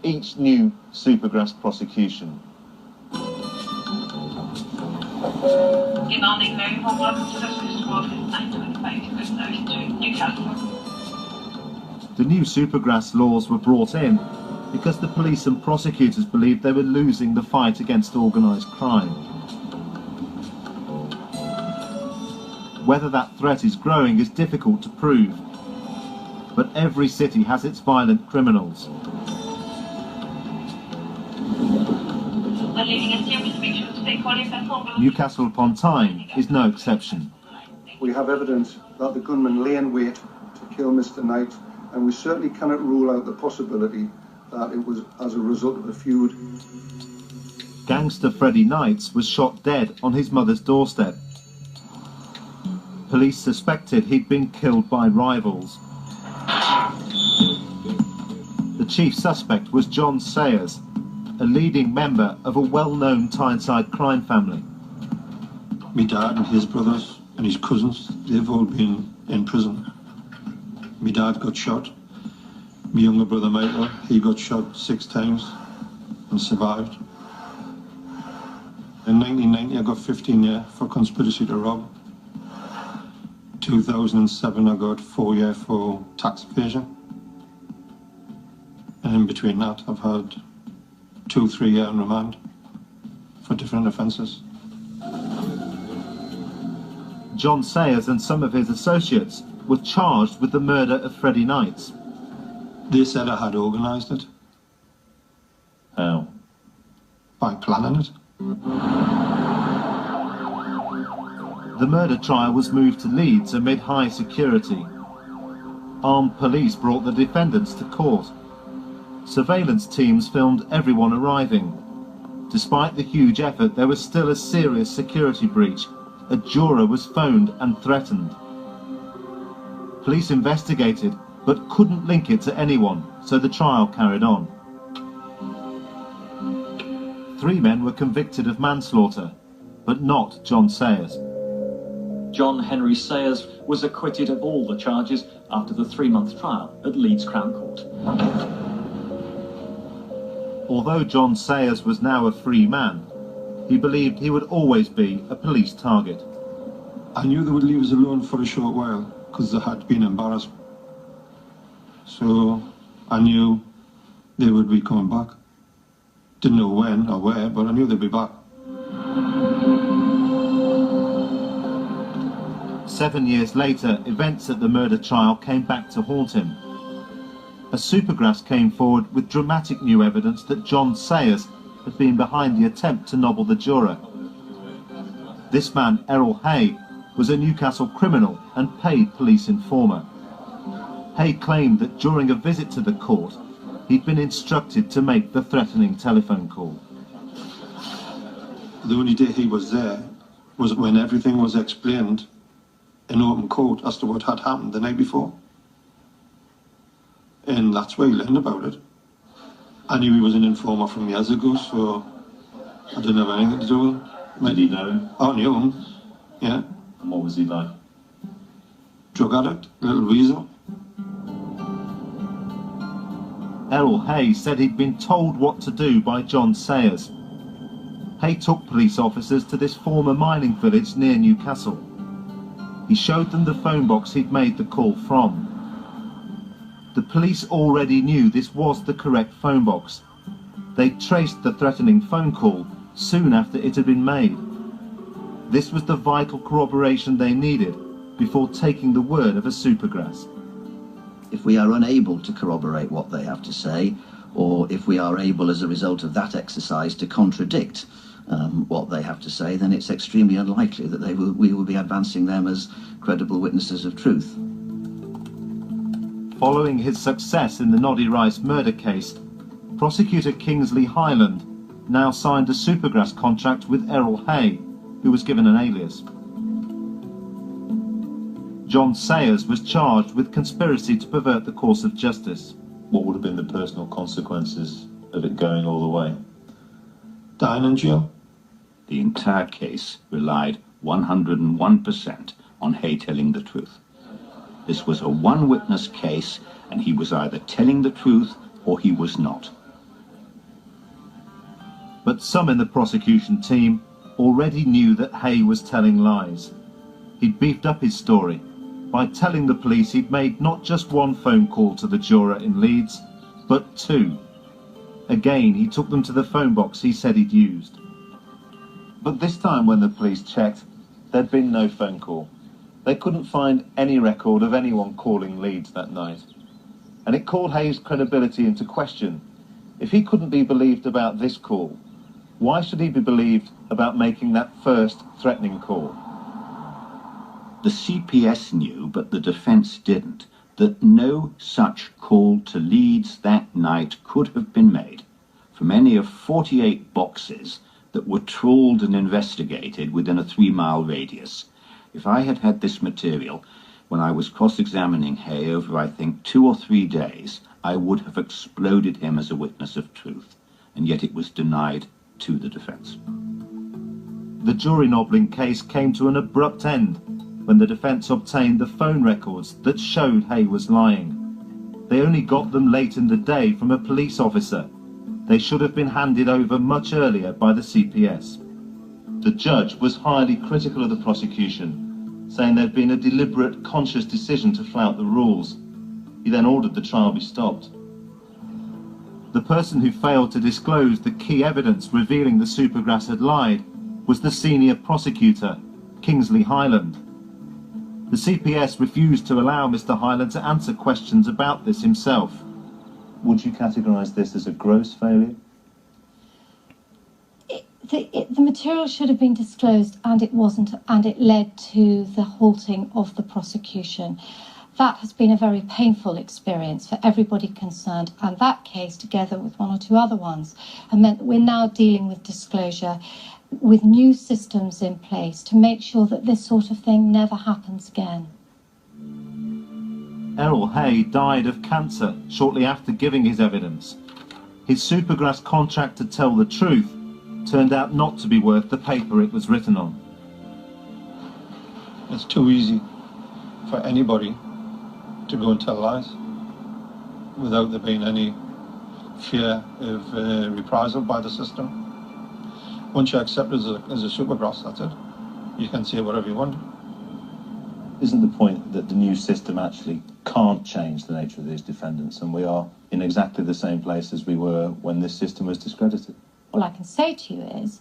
each new Supergrass prosecution. Good morning, very warm welcome to Specialist Squad 925 to Newcastle. The new Supergrass laws were brought in because the police and prosecutors believed they were losing the fight against organised crime. Whether that threat is growing is difficult to prove, but every city has its violent criminals. Newcastle upon Tyne is no exception. We have evidence that the gunman lay in wait to kill Mr. Knight, and we certainly cannot rule out the possibility that it was as a result of a feud. Gangster Freddie Knight was shot dead on his mother's doorstep. Police suspected he'd been killed by rivals. The chief suspect was John Sayers, a leading member of a well-known Tyneside crime family. My dad and his brothers and his cousins, they've all been in prison. My dad got shot. My younger brother Michael, he got shot 6 times and survived. In 1990 I got 15 years for conspiracy to rob. 2007 I got 4 years for tax evasion. And in between that I've had 2-3 years in remand for different offences. John Sayers and some of his associates were charged with the murder of Freddie Knight. They said I had organised it. How? By planning it. The murder trial was moved to Leeds amid high security. Armed police brought the defendants to court. Surveillance teams filmed everyone arriving. Despite the huge effort, there was still a serious security breach. A juror was phoned and threatened. Police investigated, but couldn't link it to anyone, so the trial carried on. 3 men were convicted of manslaughter, but not John Sayers. John Henry Sayers was acquitted of all the charges after the 3-month trial at Leeds Crown Court. Although John Sayers was now a free man, he believed he would always be a police target. I knew they would leave us alone for a short while because they had been embarrassed. So I knew they would be coming back. Didn't know when or where, but I knew they'd be back. 7 years later, events at the murder trial came back to haunt him. A Supergrass came forward with dramatic new evidence that John Sayers had been behind the attempt to nobble the juror. This man, Errol Hay, was a Newcastle criminal and paid police informer. Hay claimed that during a visit to the court, he'd been instructed to make the threatening telephone call. The only day he was there was when everything was explained in open court as to what had happened the night before. And that's where he learned about it. I knew he was an informer from years ago, so I didn't have anything to do with him. Did you know him? I knew him, yeah. And what was he like? Drug addict, little weasel. Errol Hay said he'd been told what to do by John Sayers. Hay took police officers to this former mining village near Newcastle. He showed them the phone box he'd made the call from. The police already knew this was the correct phone box. They traced the threatening phone call soon after it had been made. This was the vital corroboration they needed before taking the word of a Supergrass. If we are unable to corroborate what they have to say, or if we are able as a result of that exercise to contradict what they have to say, then it's extremely unlikely that we will be advancing them as credible witnesses of truth. Following his success in the Noddy Rice murder case, prosecutor Kingsley Highland now signed a Supergrass contract with Errol Hay, who was given an alias. John Sayers was charged with conspiracy to pervert the course of justice. What would have been the personal consequences of it going all the way? Dying in jail. The entire case relied 101% on Hay telling the truth. This was a one-witness case, and he was either telling the truth or he was not. But some in the prosecution team already knew that Hay was telling lies. He'd beefed up his story by telling the police he'd made not just one phone call to the juror in Leeds, but 2. Again, he took them to the phone box he said he'd used. But this time when the police checked, there'd been no phone call. They couldn't find any record of anyone calling Leeds that night. And it called Hay's credibility into question. If he couldn't be believed about this call, why should he be believed about making that first threatening call? The CPS knew, but the defence didn't, that no such call to Leeds that night could have been made from any of 48 boxes that were trawled and investigated within a 3-mile radius. If I had had this material when I was cross-examining Hay over, I think, 2 or 3 days, I would have exploded him as a witness of truth, and yet it was denied to the defence. The jury nobbling case came to an abrupt end when the defence obtained the phone records that showed Hay was lying. They only got them late in the day from a police officer. They should have been handed over much earlier by the CPS. The judge was highly critical of the prosecution, saying there'd been a deliberate, conscious decision to flout the rules. He then ordered the trial be stopped. The person who failed to disclose the key evidence revealing the Supergrass had lied was the senior prosecutor, Kingsley Highland. The CPS refused to allow Mr. Highland to answer questions about this himself. Would you categorise this as a gross failure? The material should have been disclosed, and it wasn't, and it led to the halting of the prosecution. That has been a very painful experience for everybody concerned, and that case, together with 1 or 2 other ones, have meant that we're now dealing with disclosure with new systems in place to make sure that this sort of thing never happens again. Errol Hay died of cancer shortly after giving his evidence. His Supergrass contract to tell the truth turned out not to be worth the paper it was written on. It's too easy for anybody to go and tell lies without there being any fear of reprisal by the system. Once you accept it as a Supergrass, that's it. You can say whatever you want. Isn't the point that the new system actually can't change the nature of these defendants, and we are in exactly the same place as we were when this system was discredited? All I can say to you is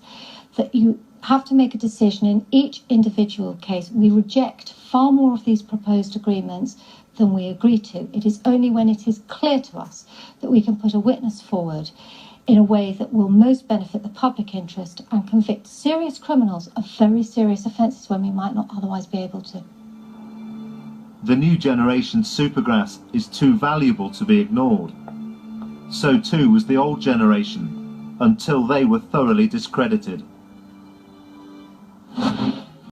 that you have to make a decision in each individual case. We reject far more of these proposed agreements than we agree to. It is only when it is clear to us that we can put a witness forward in a way that will most benefit the public interest and convict serious criminals of very serious offences when we might not otherwise be able to. The new generation Supergrass is too valuable to be ignored. So too was the old generation, until they were thoroughly discredited.